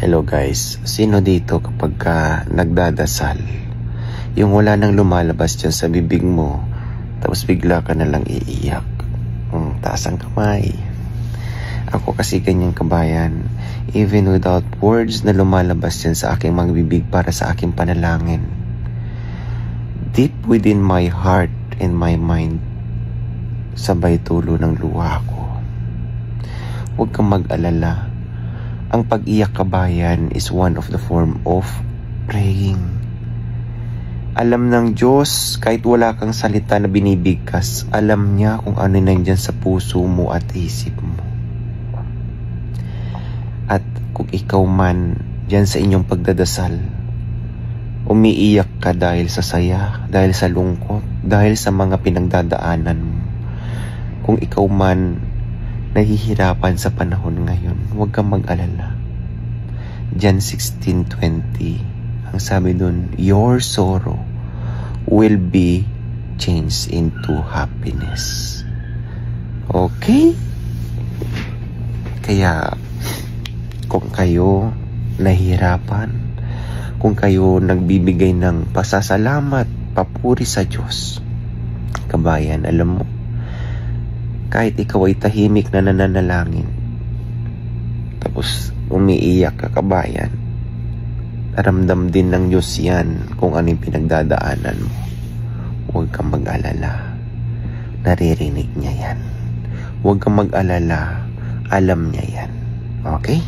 Hello guys, sino dito kapag nagdadasal, yung wala nang lumalabas dyan sa bibig mo, tapos bigla ka na lang iiyak? Taas ang kamay. Ako kasi ganyang kabayan, even without words na lumalabas dyan sa aking mga bibig para sa aking panalangin. Deep within my heart and my mind, sabay tulo ng luha ko. Huwag kang mag-alala. Ang pag-iyak kabayan is one of the form of praying. Alam ng Diyos, kahit wala kang salita na binibigkas, alam niya kung ano nandyan sa puso mo at isip mo. At kung ikaw man, dyan sa inyong pagdadasal, umiiyak ka dahil sa saya, dahil sa lungkot, dahil sa mga pinagdadaanan mo. Kung ikaw man, nahihirapan sa panahon ngayon, huwag kang mag-alala. John 16:20, ang sabi dun, your sorrow will be changed into happiness. Okay? Kaya, kung kayo nahihirapan, kung kayo nagbibigay ng pasasalamat, papuri sa Diyos, kabayan, alam mo, kahit ikaw ay tahimik na nananalangin, tapos umiiyak ka kabayan, naramdam din ng Diyos yan kung anong pinagdadaanan mo. Huwag kang mag-alala, naririnig niya yan. Huwag kang mag-alala, alam niya yan. Okay?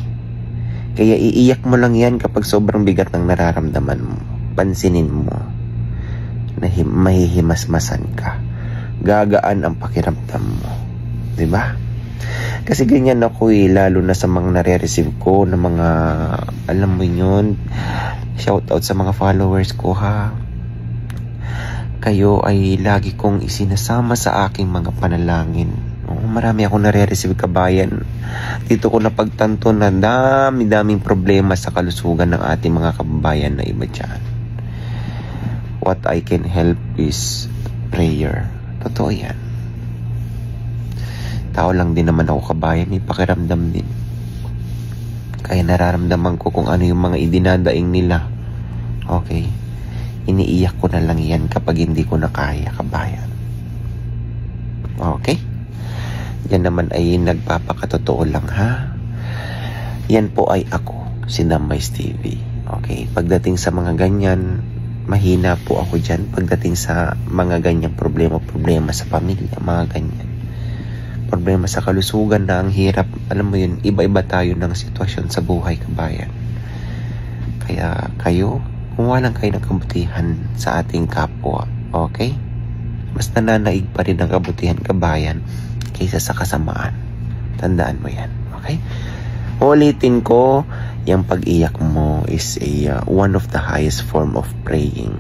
Kaya iiyak mo lang yan kapag sobrang bigat ng nararamdaman mo. Pansinin mo, mahihimasmasan ka, gagaan ang pakiramdam mo. Diba? Kasi ganyan ako lalo na sa mga nare-receive ko na mga, alam mo yun, shoutout sa mga followers ko ha. Kayo ay lagi kong isinasama sa aking mga panalangin. Marami akong nare-receive kabayan. Dito ko napagtanto na dami-daming problema sa kalusugan ng ating mga kababayan na iba dyan. What I can help is prayer. Totoo yan. Tao lang din naman ako kabayan, may pakiramdam din. Kaya nararamdaman ko kung ano yung mga idinadaing nila. Okay? Iniiyak ko na lang yan kapag hindi ko na kaya kabayan. Okay? Yan naman ay nagpapakatotoo lang ha. Yan po ay ako, si Damais TV. Okay? Pagdating sa mga ganyan, mahina po ako dyan. Pagdating sa mga ganyang problema sa pamilya, mga ganyan. Problema sa kalusugan na ang hirap. Alam mo yun, iba-iba tayo ng sitwasyon sa buhay kabayan. Kaya kayo, kumuha lang kayo ng kabutihan sa ating kapwa. Okay? Mas nananaig pa rin ang kabutihan kabayan kaysa sa kasamaan. Tandaan mo yan. Okay? Ulitin ko, yung pag-iyak mo is one of the highest form of praying.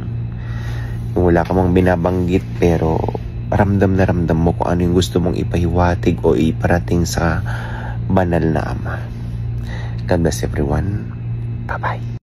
Wala ka mang binabanggit pero ramdam na ramdam mo kung ano yung gusto mong ipahiwatig o iparating sa banal na Ama. God bless everyone. Bye-bye.